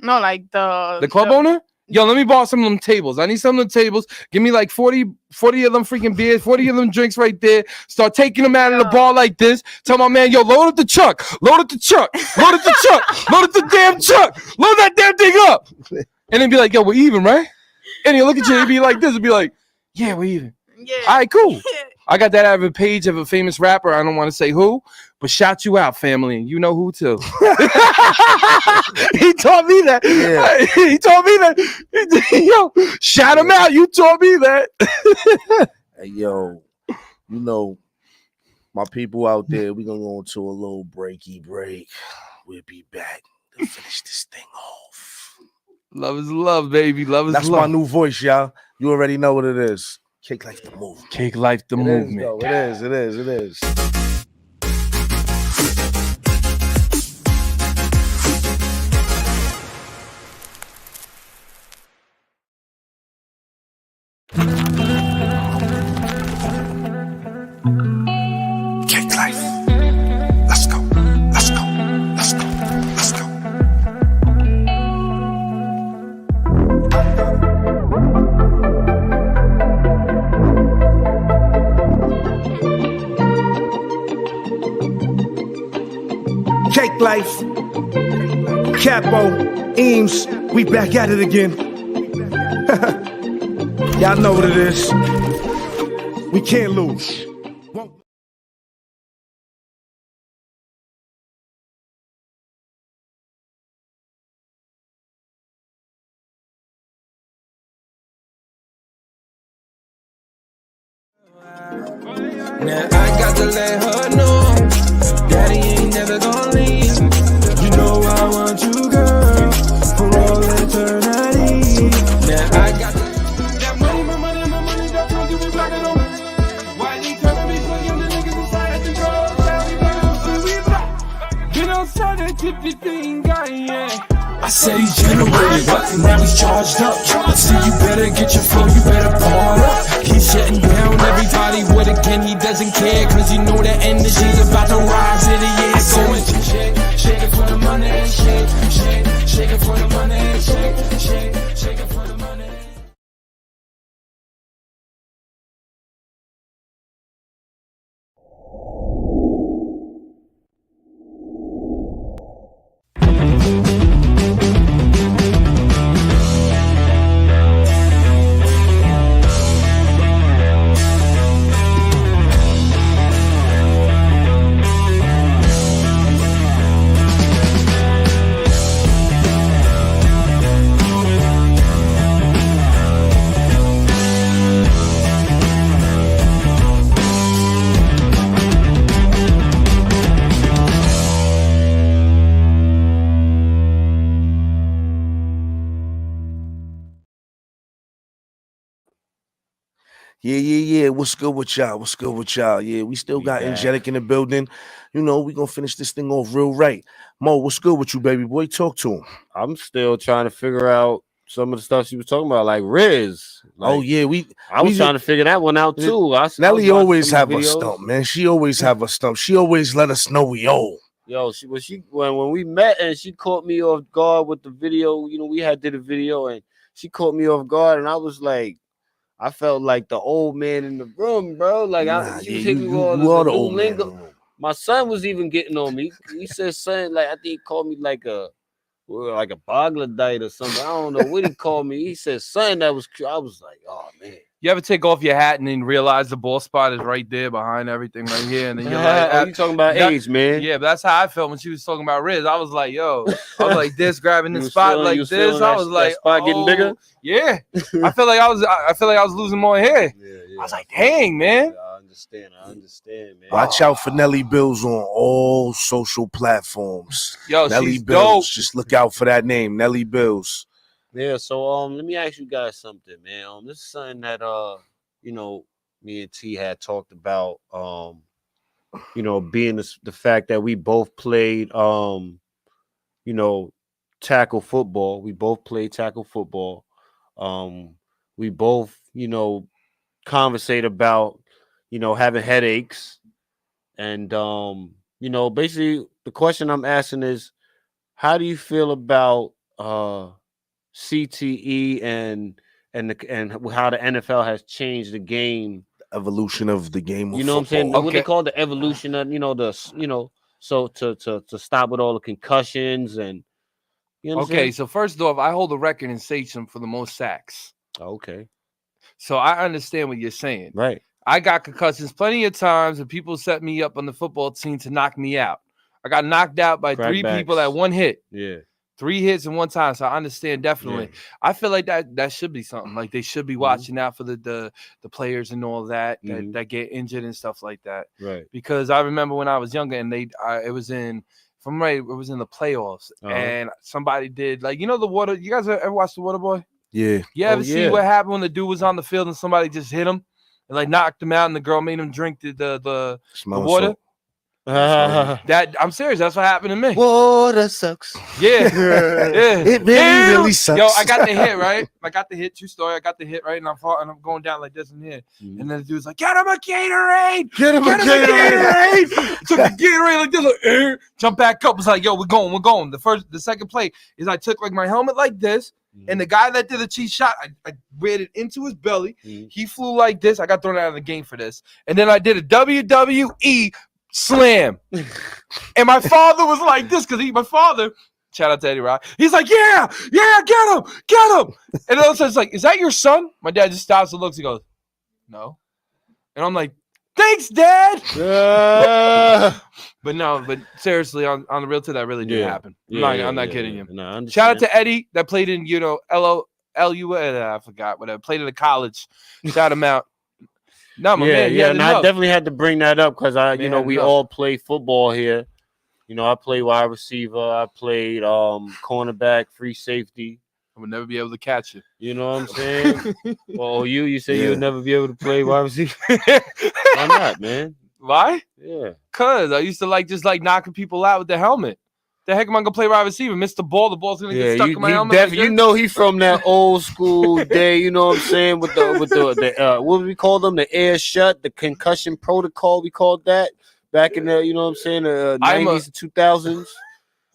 No, like the club owner? Yo, let me borrow some of them tables. I need some of them tables. Give me like 40 of them freaking beers, 40 of them drinks right there. Start taking them out of the bar like this. Tell my man, yo, load up the truck. Load up the truck. Load up the truck. Load up the damn truck. Load that damn thing up. And then be like, yo, we're even, right? And he'll look at you and be like this and be like, yeah, we're even. Yeah. All right, cool. I got that out of a page of a famous rapper. I don't want to say who, but shout you out, family. And you know who too. He taught me that. Yeah. He taught me that. Yo, shout him out. You taught me that. Hey, yo, you know, my people out there, we're going to go into a little breaky break. We'll be back to finish this thing off. Love is love, baby. Love is love. That's my new voice, y'all. You already know what it is. Cake Life the movement. Cake Life the movement. It is. Cake Life. Let's go. Let's go. Let's go. Let's go. Cake Life, Capo, Eames, we back at it again. Y'all know what it is. We can't lose. Now I got to let her know, Daddy ain't never gonna leave. You know I want you, girl, for all eternity. Now I got that money, my money, that's gonna give me back on me. Why they tell me so young, the niggas inside the girl, been outside that tippy thing, guy, yeah. I said he's generated up, and now he's charged up. I said you better get your flow, you better ball up. He's shutting down everybody with a gun, he doesn't care, cause he know that energy's about to rise in the year. Going to shake it for the money, shake it for the money, shake it for the money. Yeah. What's good with y'all? Yeah, we still got Enjetic in the building. You know, we gonna finish this thing off real right. Mo, what's good with you, baby boy? Talk to him. I'm still trying to figure out some of the stuff she was talking about, like Riz. Like, I was trying to figure that one out too. Nelly always have a stump, man. She always have a stump. She always let us know we old. Yo, when we met and she caught me off guard with the video. You know, we did a video and she caught me off guard, and I was like, I felt like the old man in the room, bro. Like she was hitting me all the old lingo. My son was even getting on me. He said something like, I think he called me like a Bogladite or something. I don't know what he called me. He said something that was. I was like, oh man. You ever take off your hat and then realize the ball spot is right there behind everything right here, and then you're like, "You talking about age, man?" Yeah, but that's how I felt when she was talking about Riz. I was like, "Yo," I was like this, grabbing the spot like this. I was like, "Spot getting bigger." Yeah, I feel like I was losing more hair. Yeah. I was like, "Dang, man." I understand, man. Watch out for Nelly Bills on all social platforms. Yo, Nelly she's Bills. dope. Just look out for that name, Nelly Bills. Yeah, so let me ask you guys something, man. This is something that me and T had talked about. Being the fact that we both played tackle football. We both played tackle football. We both, conversate about, having headaches. And basically the question I'm asking is, how do you feel about CTE and how the NFL has changed the game, evolution of the game of what I'm saying? Okay. What they call the evolution of so to stop with all the concussions and Okay, so first off, I hold a record in Sachem for the most sacks. Okay. So I understand what you're saying. Right. I got concussions plenty of times and people set me up on the football team to knock me out. I got knocked out by three people at one hit. Yeah. 3 hits in one time. So I understand definitely. Yeah. I feel like that should be something. Like they should be watching out for the players and all that that get injured and stuff like that. Right. Because I remember when I was younger and it was in the playoffs and somebody did like the water. You guys ever watched the Water Boy? Yeah. You ever see what happened when the dude was on the field and somebody just hit him and like knocked him out and the girl made him drink the water? That I'm serious. That's what happened to me. Water sucks. Yeah. It really sucks. Yo, I got the hit, right? I got the hit. True story. I got the hit, right? And I'm going down like this and here. And then the dude's like, "Get him a Gatorade! Get him a Gatorade!" Took a Gatorade like this, like, jump back up. It's like, "Yo, we're going." The second play is I took like my helmet like this, and the guy that did the cheat shot, I read it into his belly. He flew like this. I got thrown out of the game for this. And then I did a WWE slam. And my father was like this because my father, shout out to Eddie Rock, he's like, yeah, get him. And all of a sudden it's like, "Is that your son?" My dad just stops and looks and goes, "No." And I'm like, "Thanks, Dad." But seriously, on the real tip, that really did happen. I'm not kidding you. No, shout out to Eddie that played in LU, I forgot whatever, played at a college. Shout him out. No, my man. Yeah, and I definitely had to bring that up because we all play football here. I play wide receiver. I played cornerback, free safety. I would never be able to catch you. You know what I'm saying? Well, you say you would never be able to play wide receiver. Why not, man? Why? Yeah. Cause I used to like knocking people out with the helmet. The heck am I gonna play wide receiver? Miss the ball, the ball's gonna get stuck in my helmet. He from that old school day, you know what I'm saying? With the what do we call them? The air shut, the concussion protocol, we called that back in the, you know what I'm saying, the 90s and 2000s.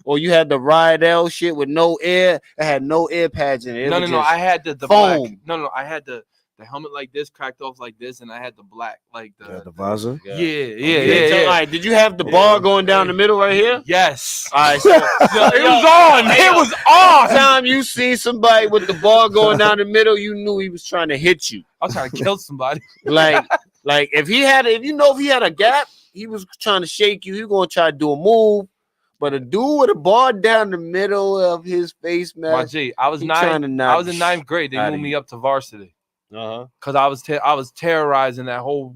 Or you had the Rydell shit with no air. It had no air pads in it. No. I had the foam. No. I had the helmet like this, cracked off like this, and I had the black, like the visor. Yeah. All right, did you have the bar going down the middle right here? Yes. All right, so it was on. It was on. Time you see somebody with the bar going down the middle, you knew he was trying to hit you. I was trying to kill somebody. like if he had a gap, he was trying to shake you. He was gonna try to do a move. But a dude with a bar down the middle of his face mask. I was in 9th grade. They moved me up to varsity. Because I was terrorizing that whole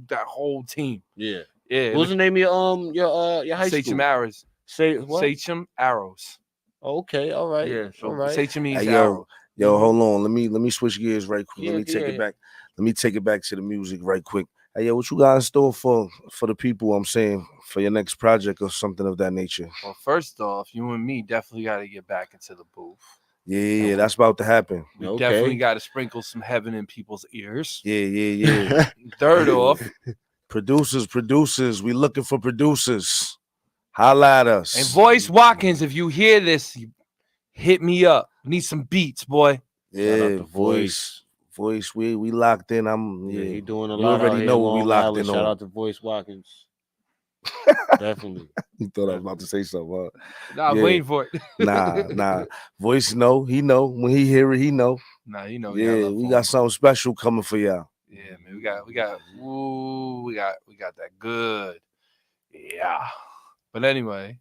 team. Yeah. What was the name of your high school? Sachem Arrows. Sachem Arrows. Okay, all right. Yeah, so all right. Sachem means arrow. Yo, hold on. Let me switch gears right quick. Let me take it back. Let me take it back to the music right quick. Hey, yo, what you guys store for the people? I'm saying for your next project or something of that nature. Well, first off, you and me definitely got to get back into the booth. Yeah, that's about to happen. We definitely got to sprinkle some heaven in people's ears. Yeah. Third off, producers. We looking for producers. Holla at us. And Voice Watkins, if you hear this, hit me up. Need some beats, boy. Yeah, Voice, we locked in. He doing a lot. You already know what we locked in on. Shout out to Voice Watkins. Definitely. You thought I was about to say something. Nah, I'm waiting for it. Nah. Voice know. He know. When he hear it, he know. Nah, he know. Yeah, we got something special coming for y'all. Yeah, man, we got that good. Yeah. But anyway,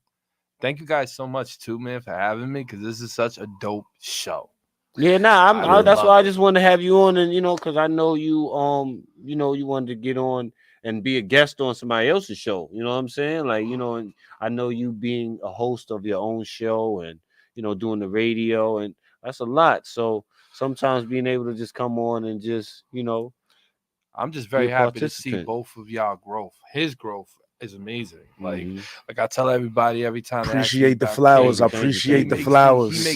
thank you guys so much too, man, for having me, because this is such a dope show. Yeah, that's why I just wanted to have you on, and because I know you you wanted to get on and be a guest on somebody else's show. You know what I'm saying? Like, and I know you being a host of your own show and doing the radio, and that's a lot. So sometimes being able to just come on and just I'm just very happy to see both of y'all growth. His growth is amazing. Like I tell everybody every time. Appreciate the flowers. I appreciate the flowers.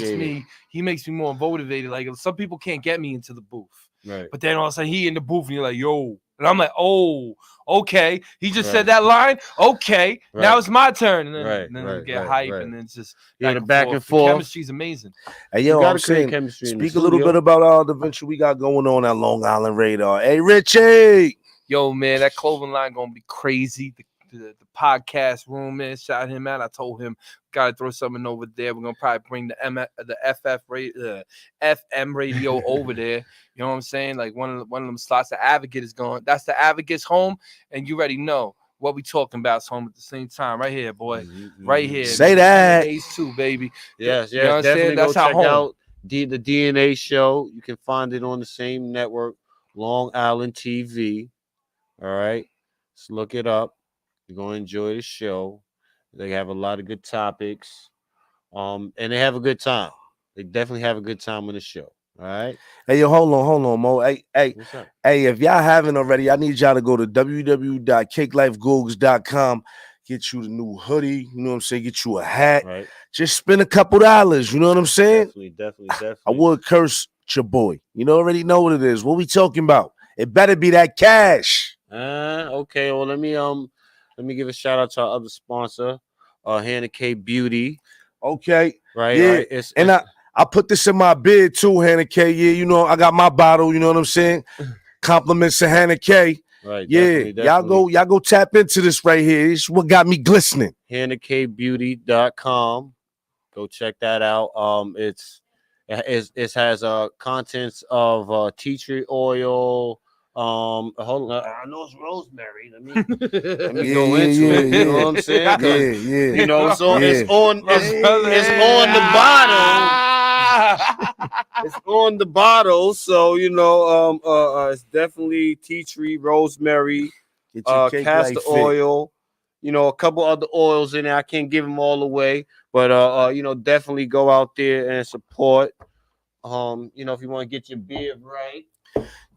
He makes me more motivated. Like some people can't get me into the booth, right? But then all of a sudden he in the booth and you're like, yo, and I'm like, oh, okay. He just said that line. Okay, now it's my turn. And then we get hype, and then it's just back and forth. The chemistry's amazing. Hey, yo, I'm saying, speak a little bit about the venture we got going on at Long Island Radar. Hey, Richie. Yo, man, that clothing line gonna be crazy. The podcast room, man, shout him out. I told him gotta throw something over there. We're gonna probably bring the FM radio over there. You know what I'm saying? Like one of them slots. The Advocate is going. That's the Advocate's home, and you already know what we talking about. It's home at the same time, right here, boy. Right here. Say that. Ace 2, baby. Yes, you know definitely go check out the DNA show. You can find it on the same network, Long Island TV. All right, let's look it up. You're gonna enjoy the show. They have a lot of good topics, and they have a good time. They definitely have a good time on the show. All right. Hey, yo, hold on, Mo. Hey, if y'all haven't already, I need y'all to go to www.cakelifegoogs.com. Get you the new hoodie. You know what I'm saying? Get you a hat. Right. Just spend a couple dollars. You know what I'm saying? Definitely. I would curse your boy. You already know what it is. What we talking about? It better be that cash. Okay. Well, let me give a shout out to our other sponsor, Hannah K Beauty. Okay. Right. Yeah. Right. I put this in my bid too, Hannah K. Yeah, I got my bottle, you know what I'm saying? Compliments to Hannah K. Right. Yeah. Definitely. Y'all go tap into this right here. It's what got me glistening. HannahKBeauty.com. Go check that out. It has contents of tea tree oil. Hold on. I know it's rosemary. Let me go into it. You know what I'm saying? Yeah. It's on the bottle. It's on the bottle. So it's definitely tea tree, rosemary, castor oil. A couple other oils in there. I can't give them all away, but definitely go out there and support. If you want to get your beard right.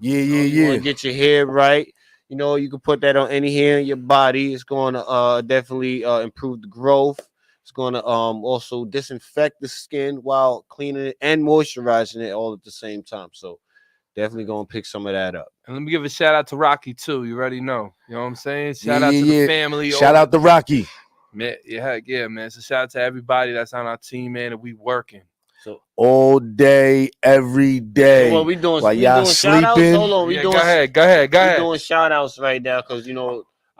You want to get your hair right. You can put that on any hair in your body. It's going to definitely improve the growth. It's going to also disinfect the skin while cleaning it and moisturizing it all at the same time. So definitely going to pick some of that up. And let me give a shout out to Rocky too. You already know. You know what I'm saying? Shout out to the family. Shout out to Rocky. Man, heck yeah, man. So shout out to everybody that's on our team, man, and we working. So all day, every day. Well, we doing while y'all sleeping. Hold on, go ahead. We're doing shout outs right now because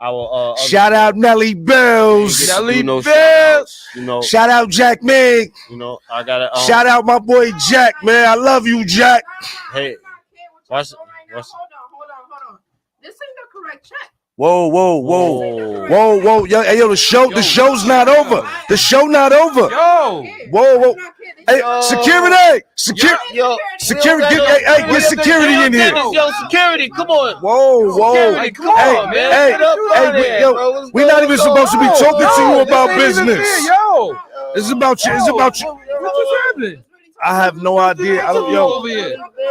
our shout out Nelly Bills. Nelly Bills. Shout out Jack Mig. I gotta shout out my boy Jack, man. I love you, Jack. Hey, hold on. This ain't the correct check. Whoa. Yo, the show's not over. The show not over. Yo. Whoa. Hey, security. Security. Get security in here. Yo, security, come on. Whoa. Security, come on, man. We're not even supposed to be talking to you about business. Yo. It's about you. What just happened? I have no idea.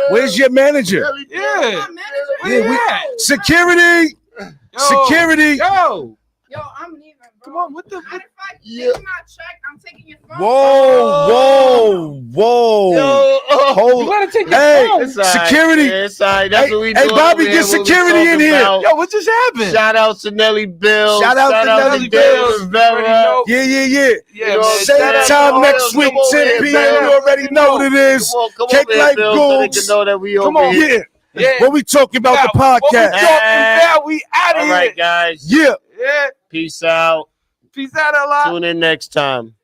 Where's your manager? Yeah. Security. Security. Yo, I'm leaving, bro. Come on, what the? Matter of fact, take my check. I'm taking your phone. Whoa. Yo, hold. You gotta take your phone. Security. That's what we doing. Hey, Bobby, get security in here. Yo, what just happened? Shout out to Nelly Bill. Shout out to Nelly Bills. Rivera. Yeah. Same time next week, 10 p.m. You already know what it is. Cake Life Googs. Come on. Yeah. What we talking about the podcast? We out of here. All right, guys. Yeah. Peace out. Peace out a lot. Tune in next time.